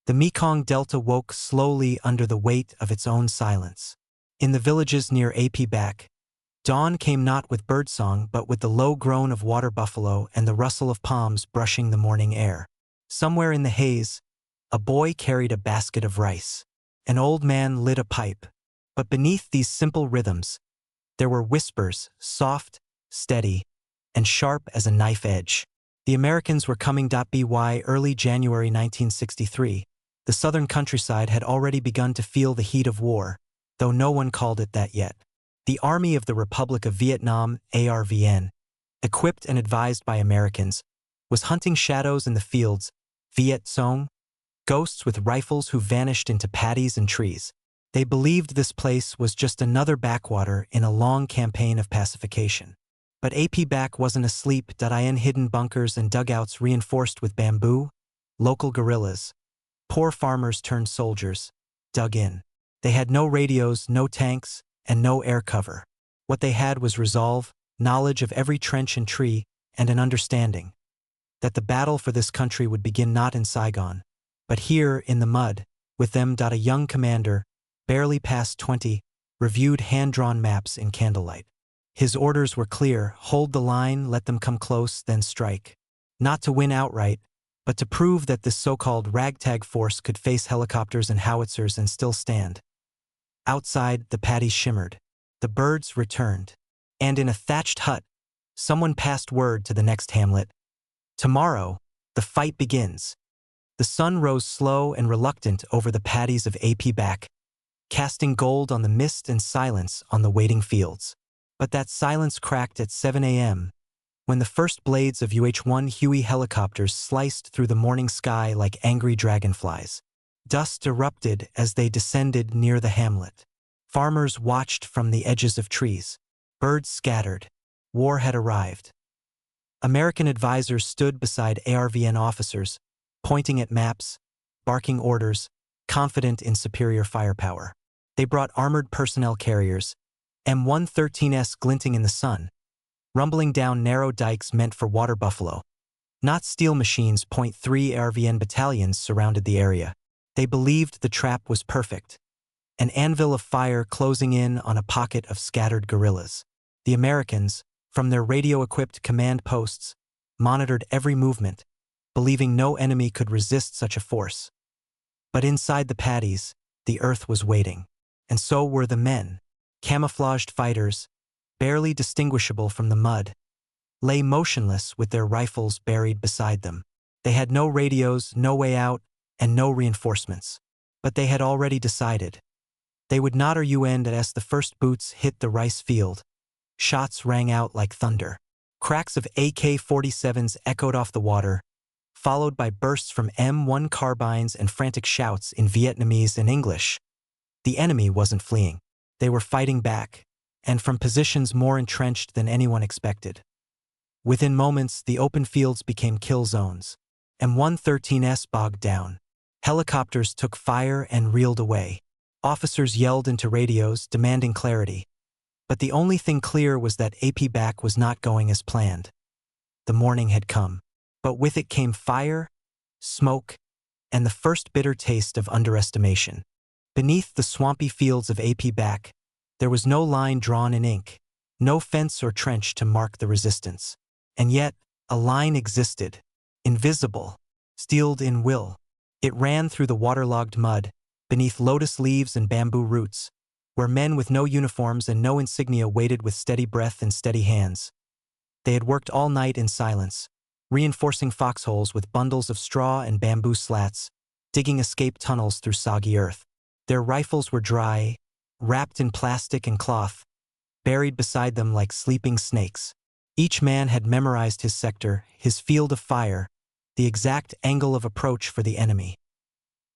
The Mekong Delta woke slowly under the weight of its own silence. In the villages near Ap Bac, dawn came not with birdsong but with the low groan of water buffalo and the rustle of palms brushing the morning air. Somewhere in the haze, a boy carried a basket of rice. An old man lit a pipe. But beneath these simple rhythms, there were whispers, soft, steady, and sharp as a knife edge. The Americans were coming. By early January 1963, the southern countryside had already begun to feel the heat of war, though no one called it that yet. The Army of the Republic of Vietnam, ARVN, equipped and advised by Americans, was hunting shadows in the fields, Viet Cong, ghosts with rifles who vanished into paddies and trees. They believed this place was just another backwater in a long campaign of pacification. But Ap Bac wasn't asleep. In hidden bunkers and dugouts reinforced with bamboo, local guerrillas, poor farmers turned soldiers, dug in. They had no radios, no tanks, and no air cover. What they had was resolve, knowledge of every trench and tree, and an understanding that the battle for this country would begin not in Saigon, but here in the mud, with them. A young commander, barely past 20, reviewed hand-drawn maps in candlelight. His orders were clear: hold the line, let them come close, then strike. Not to win outright, but to prove that this so-called ragtag force could face helicopters and howitzers and still stand. Outside, the paddies shimmered. The birds returned. And in a thatched hut, someone passed word to the next hamlet. Tomorrow, the fight begins. The sun rose slow and reluctant over the paddies of Ap Bac, casting gold on the mist and silence on the waiting fields. But that silence cracked at 7 a.m., when the first blades of UH-1 Huey helicopters sliced through the morning sky like angry dragonflies. Dust erupted as they descended near the hamlet. Farmers watched from the edges of trees. Birds scattered. War had arrived. American advisors stood beside ARVN officers, pointing at maps, barking orders, confident in superior firepower. They brought armored personnel carriers, M113s glinting in the sun, rumbling down narrow dikes meant for water buffalo. Not steel machines. 3 ARVN battalions surrounded the area. They believed the trap was perfect. An anvil of fire closing in on a pocket of scattered guerrillas. The Americans, from their radio-equipped command posts, monitored every movement, believing no enemy could resist such a force. But inside the paddies, the earth was waiting. And so were the men. Camouflaged fighters, barely distinguishable from the mud, lay motionless with their rifles buried beside them. They had no radios, no way out, and no reinforcements. But they had already decided. They would not end as the first boots hit the rice field. Shots rang out like thunder. Cracks of AK-47s echoed off the water, followed by bursts from M1 carbines and frantic shouts in Vietnamese and English. The enemy wasn't fleeing. They were fighting back, and from positions more entrenched than anyone expected. Within moments, the open fields became kill zones. M113s bogged down. Helicopters took fire and reeled away. Officers yelled into radios, demanding clarity. But the only thing clear was that Ap Bac was not going as planned. The morning had come, but with it came fire, smoke, and the first bitter taste of underestimation. Beneath the swampy fields of Ap Bac, there was no line drawn in ink, no fence or trench to mark the resistance. And yet, a line existed, invisible, steeled in will. It ran through the waterlogged mud, beneath lotus leaves and bamboo roots, where men with no uniforms and no insignia waited with steady breath and steady hands. They had worked all night in silence, reinforcing foxholes with bundles of straw and bamboo slats, digging escape tunnels through soggy earth. Their rifles were dry, wrapped in plastic and cloth, buried beside them like sleeping snakes. Each man had memorized his sector, his field of fire, the exact angle of approach for the enemy.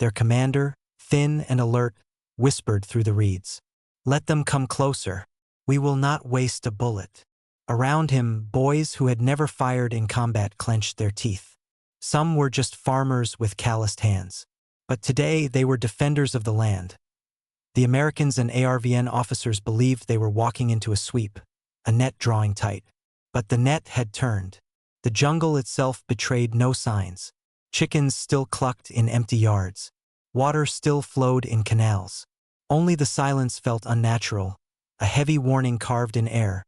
Their commander, thin and alert, whispered through the reeds, "Let them come closer. We will not waste a bullet." Around him, boys who had never fired in combat clenched their teeth. Some were just farmers with calloused hands. But today they were defenders of the land. The Americans and ARVN officers believed they were walking into a sweep, a net drawing tight. But the net had turned. The jungle itself betrayed no signs. Chickens still clucked in empty yards. Water still flowed in canals. Only the silence felt unnatural, a heavy warning carved in air.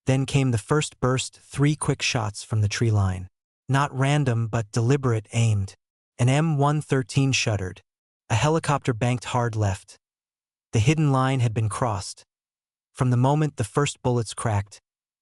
Then came the first burst, 3 quick shots from the tree line. Not random but deliberate, aimed. An M113 shuddered. A helicopter banked hard left. The hidden line had been crossed. From the moment the first bullets cracked,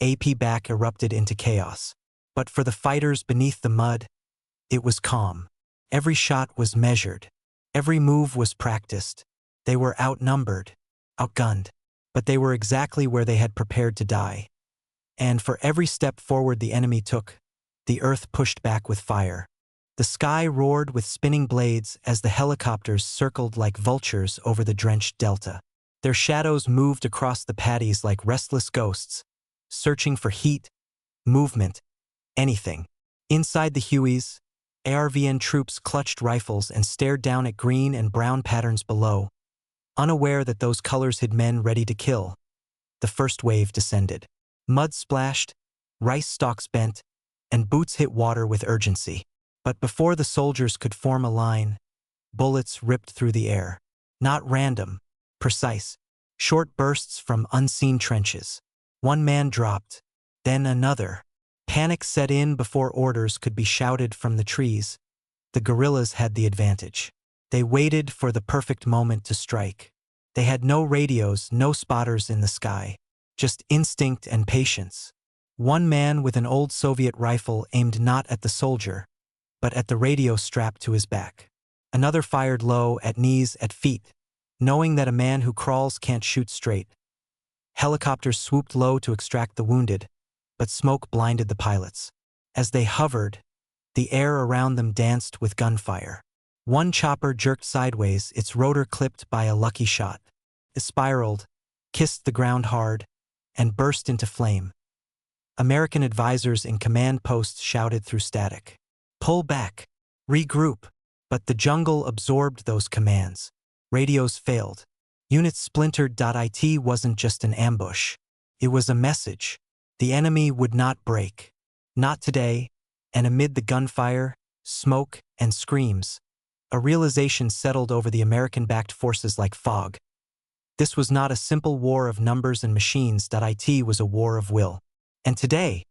Ap Bac erupted into chaos. But for the fighters beneath the mud, it was calm. Every shot was measured. Every move was practiced. They were outnumbered, outgunned, but they were exactly where they had prepared to die. And for every step forward the enemy took, the earth pushed back with fire. The sky roared with spinning blades as the helicopters circled like vultures over the drenched delta. Their shadows moved across the paddies like restless ghosts, searching for heat, movement, anything. Inside the Hueys, ARVN troops clutched rifles and stared down at green and brown patterns below, unaware that those colors hid men ready to kill. The first wave descended. Mud splashed, rice stalks bent, and boots hit water with urgency. But before the soldiers could form a line, bullets ripped through the air. Not random, precise, short bursts from unseen trenches. One man dropped, then another. Panic set in before orders could be shouted from the trees. The guerrillas had the advantage. They waited for the perfect moment to strike. They had no radios, no spotters in the sky, just instinct and patience. One man with an old Soviet rifle aimed not at the soldier, but at the radio strapped to his back. Another fired low, at knees, at feet, knowing that a man who crawls can't shoot straight. Helicopters swooped low to extract the wounded, but smoke blinded the pilots. As they hovered, the air around them danced with gunfire. One chopper jerked sideways, its rotor clipped by a lucky shot. It spiraled, kissed the ground hard, and burst into flame. American advisors in command posts shouted through static, "Pull back, regroup." But the jungle absorbed those commands. Radios failed. Units splintered. It wasn't just an ambush. It was a message. The enemy would not break. Not today. And amid the gunfire, smoke, and screams, a realization settled over the American-backed forces like fog. This was not a simple war of numbers and machines. It was a war of will. And today,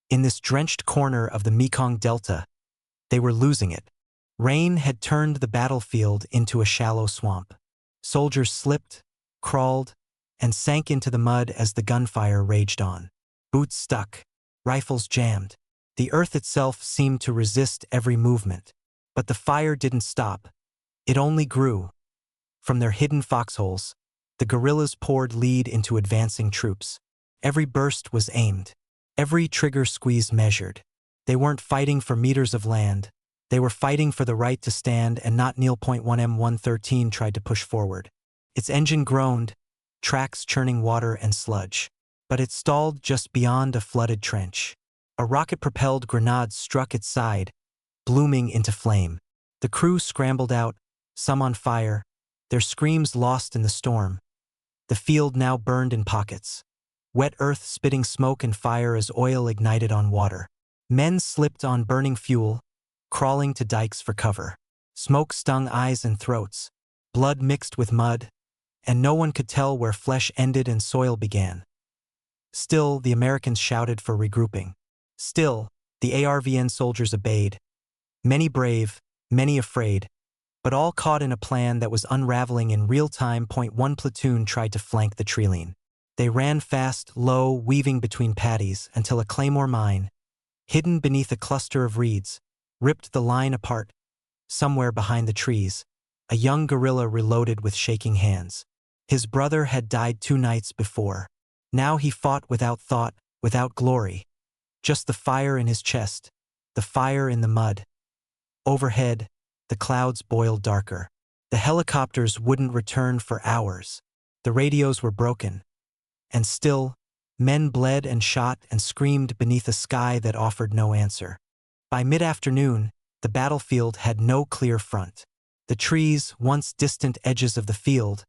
in this drenched corner of the Mekong Delta, they were losing it. Rain had turned the battlefield into a shallow swamp. Soldiers slipped, crawled, and sank into the mud as the gunfire raged on. Boots stuck, rifles jammed. The earth itself seemed to resist every movement. But the fire didn't stop. It only grew. From their hidden foxholes, the guerrillas poured lead into advancing troops. Every burst was aimed. Every trigger squeeze measured. They weren't fighting for meters of land. They were fighting for the right to stand and not kneel. One M113 tried to push forward. Its engine groaned, tracks churning water and sludge. But it stalled just beyond a flooded trench. A rocket-propelled grenade struck its side, blooming into flame. The crew scrambled out, some on fire, their screams lost in the storm. The field now burned in pockets. Wet earth spitting smoke and fire as oil ignited on water. Men slipped on burning fuel, crawling to dikes for cover. Smoke stung eyes and throats. Blood mixed with mud, and no one could tell where flesh ended and soil began. Still, the Americans shouted for regrouping. Still, the ARVN soldiers obeyed. Many brave, many afraid, but all caught in a plan that was unraveling in real time. One platoon tried to flank the tree line. They ran fast, low, weaving between paddies until a claymore mine, hidden beneath a cluster of reeds, ripped the line apart. Somewhere behind the trees, a young guerrilla reloaded with shaking hands. His brother had died 2 nights before. Now he fought without thought, without glory. Just the fire in his chest, the fire in the mud. Overhead, the clouds boiled darker. The helicopters wouldn't return for hours. The radios were broken. And still, men bled and shot and screamed beneath a sky that offered no answer. By mid-afternoon, the battlefield had no clear front. The trees, once distant edges of the field,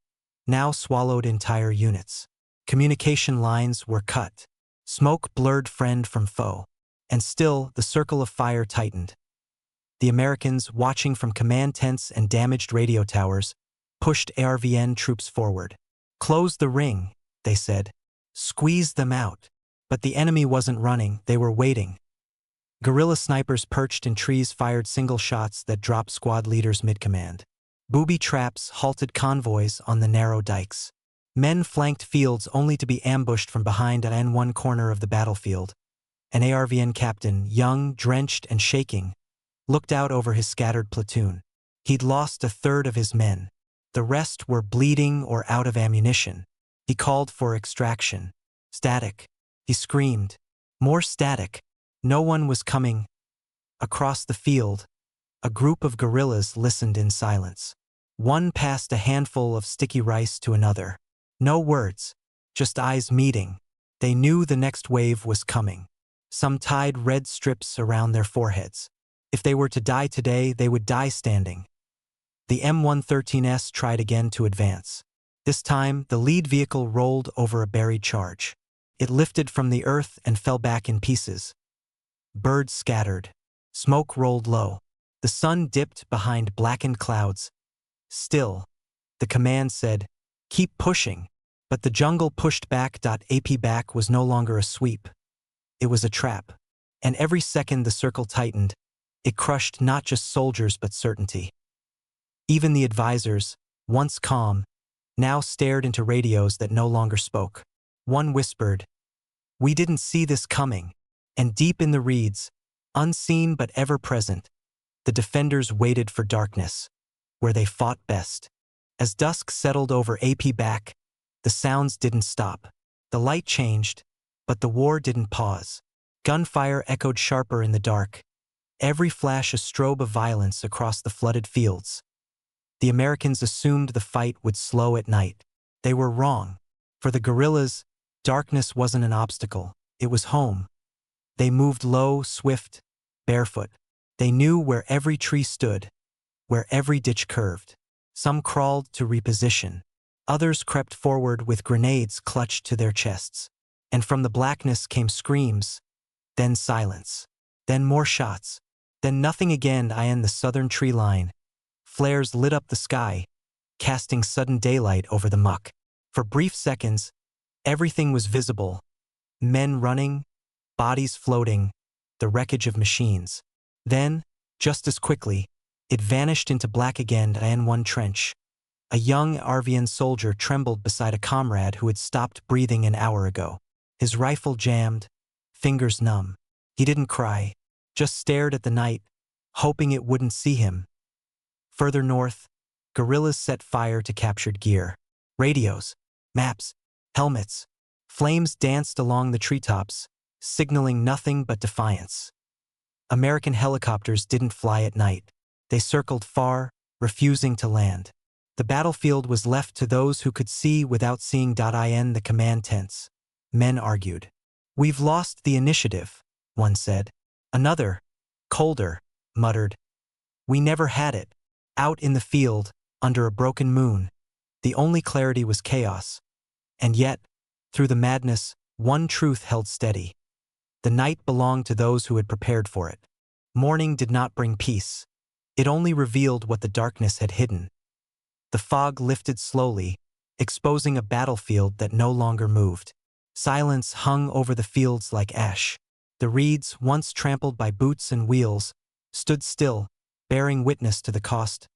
now swallowed entire units. Communication lines were cut. Smoke blurred friend from foe. And still, the circle of fire tightened. The Americans, watching from command tents and damaged radio towers, pushed ARVN troops forward. "Close the ring," they said. "Squeeze them out." But the enemy wasn't running, they were waiting. Guerrilla snipers perched in trees fired single shots that dropped squad leaders mid-command. Booby traps halted convoys on the narrow dikes. Men flanked fields only to be ambushed from behind at one corner of the battlefield. An ARVN captain, young, drenched, and shaking, looked out over his scattered platoon. He'd lost a third of his men. The rest were bleeding or out of ammunition. He called for extraction. "Static," he screamed. More static. No one was coming. Across the field, a group of guerrillas listened in silence. One passed a handful of sticky rice to another. No words, just eyes meeting. They knew the next wave was coming. Some tied red strips around their foreheads. If they were to die today, they would die standing. The M113S tried again to advance. This time, the lead vehicle rolled over a buried charge. It lifted from the earth and fell back in pieces. Birds scattered. Smoke rolled low. The sun dipped behind blackened clouds. Still, the command said, "Keep pushing." But the jungle pushed back. Ap Bac was no longer a sweep. It was a trap. And every second the circle tightened. It crushed not just soldiers but certainty. Even the advisors, once calm, now stared into radios that no longer spoke. One whispered, "We didn't see this coming." And deep in the reeds, unseen but ever present, the defenders waited for darkness, where they fought best. As dusk settled over Ap Bac, the sounds didn't stop. The light changed, but the war didn't pause. Gunfire echoed sharper in the dark, every flash a strobe of violence across the flooded fields. The Americans assumed the fight would slow at night. They were wrong. For the guerrillas, darkness wasn't an obstacle, it was home. They moved low, swift, barefoot. They knew where every tree stood, where every ditch curved. Some crawled to reposition. Others crept forward with grenades clutched to their chests. And from the blackness came screams, then silence, then more shots, then nothing again. In the southern tree line, flares lit up the sky, casting sudden daylight over the muck. For brief seconds, everything was visible. Men running, bodies floating, the wreckage of machines. Then, just as quickly, it vanished into black again. In one trench, a young ARVN soldier trembled beside a comrade who had stopped breathing an hour ago. His rifle jammed, fingers numb. He didn't cry, just stared at the night, hoping it wouldn't see him. Further north, guerrillas set fire to captured gear. Radios, maps, helmets. Flames danced along the treetops, signaling nothing but defiance. American helicopters didn't fly at night. They circled far, refusing to land. The battlefield was left to those who could see without seeing. In the command tents, men argued. "We've lost the initiative," one said. Another, colder, muttered, "We never had it." Out in the field, under a broken moon, the only clarity was chaos. And yet, through the madness, one truth held steady. The night belonged to those who had prepared for it. Morning did not bring peace. It only revealed what the darkness had hidden. The fog lifted slowly, exposing a battlefield that no longer moved. Silence hung over the fields like ash. The reeds, once trampled by boots and wheels, stood still, bearing witness to the cost.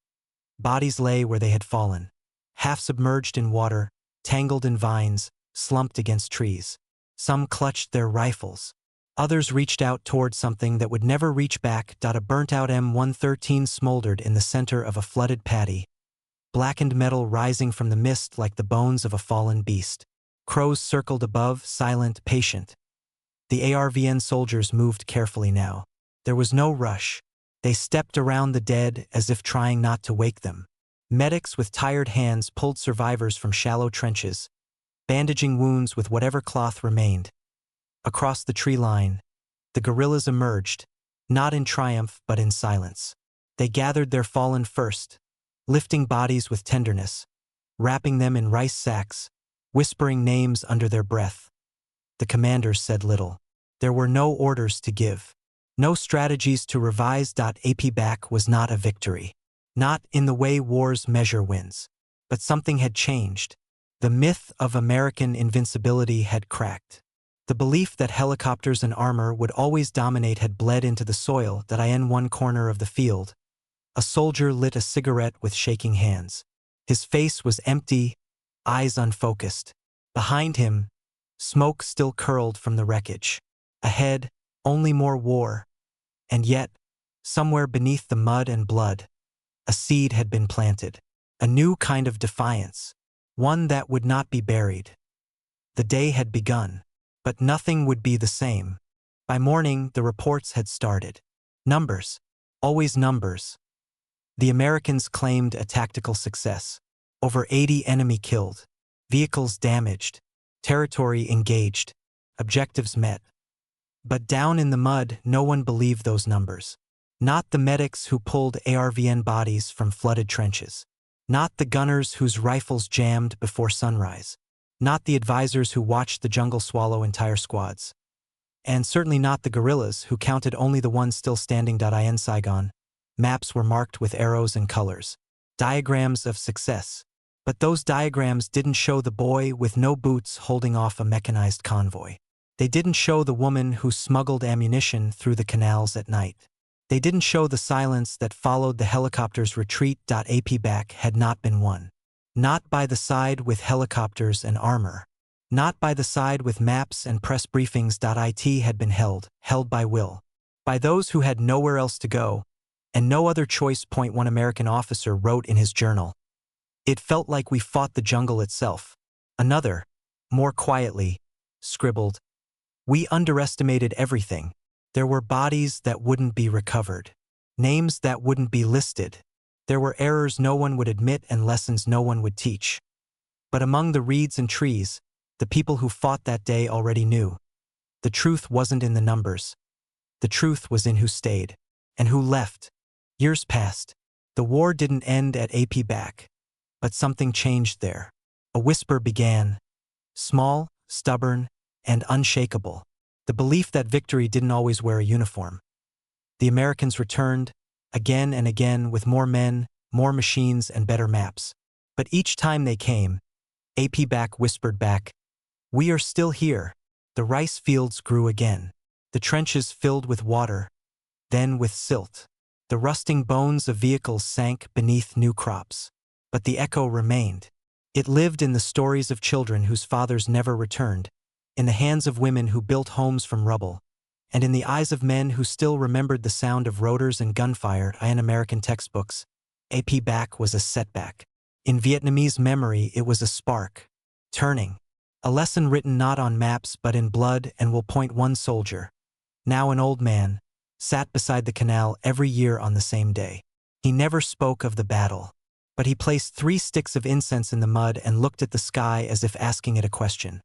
Bodies lay where they had fallen, half submerged in water, tangled in vines, slumped against trees. Some clutched their rifles. Others reached out toward something that would never reach back. A burnt-out M113 smoldered in the center of a flooded paddy, blackened metal rising from the mist like the bones of a fallen beast. Crows circled above, silent, patient. The ARVN soldiers moved carefully now. There was no rush. They stepped around the dead as if trying not to wake them. Medics with tired hands pulled survivors from shallow trenches, bandaging wounds with whatever cloth remained. Across the tree line, the guerrillas emerged, not in triumph but in silence. They gathered their fallen first, lifting bodies with tenderness, wrapping them in rice sacks, whispering names under their breath. The commanders said little. There were no orders to give. No strategies to revise. Ap Bac was not a victory. Not in the way wars measure wins. But something had changed. The myth of American invincibility had cracked. The belief that helicopters and armor would always dominate had bled into the soil. In one corner of the field, a soldier lit a cigarette with shaking hands. His face was empty, eyes unfocused. Behind him, smoke still curled from the wreckage. Ahead, only more war. And yet, somewhere beneath the mud and blood, a seed had been planted. A new kind of defiance. One that would not be buried. The day had begun. But nothing would be the same. By morning, the reports had started. Numbers. Always numbers. The Americans claimed a tactical success. Over 80 enemy killed. Vehicles damaged. Territory engaged. Objectives met. But down in the mud, no one believed those numbers. Not the medics who pulled ARVN bodies from flooded trenches. Not the gunners whose rifles jammed before sunrise. Not the advisors who watched the jungle swallow entire squads. And certainly not the guerrillas who counted only the ones still standing. In Saigon, maps were marked with arrows and colors. Diagrams of success. But those diagrams didn't show the boy with no boots holding off a mechanized convoy. They didn't show the woman who smuggled ammunition through the canals at night. They didn't show the silence that followed the helicopter's retreat. Ap Bac had not been won. Not by the side with helicopters and armor. Not by the side with maps and press briefings. It had been held by will. By those who had nowhere else to go, and no other choice. One American officer wrote in his journal. It felt like we fought the jungle itself. Another, more quietly, scribbled, we underestimated everything. There were bodies that wouldn't be recovered. Names that wouldn't be listed. There were errors no one would admit and lessons no one would teach. But among the reeds and trees, the people who fought that day already knew. The truth wasn't in the numbers. The truth was in who stayed. And who left. Years passed. The war didn't end at Ap Bac. But something changed there. A whisper began. Small, stubborn, and unshakable. The belief that victory didn't always wear a uniform. The Americans returned, again and again, with more men, more machines, and better maps. But each time they came, Ap Bac whispered back, we are still here. The rice fields grew again. The trenches filled with water, then with silt. The rusting bones of vehicles sank beneath new crops. But the echo remained. It lived in the stories of children whose fathers never returned, in the hands of women who built homes from rubble, and in the eyes of men who still remembered the sound of rotors and gunfire. In American textbooks, Ap Bac was a setback. In Vietnamese memory, it was a spark. Turning. A lesson written not on maps but in blood. And will point one soldier, now an old man, sat beside the canal every year on the same day. He never spoke of the battle, but he placed 3 sticks of incense in the mud and looked at the sky as if asking it a question.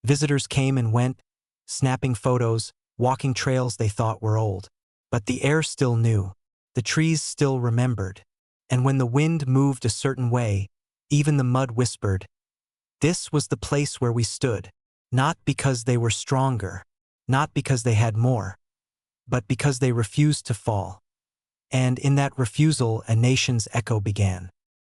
Visitors came and went, snapping photos, walking trails they thought were old. But the air still knew. The trees still remembered. And when the wind moved a certain way, even the mud whispered. This was the place where we stood. Not because they were stronger. Not because they had more. But because they refused to fall. And in that refusal, a nation's echo began.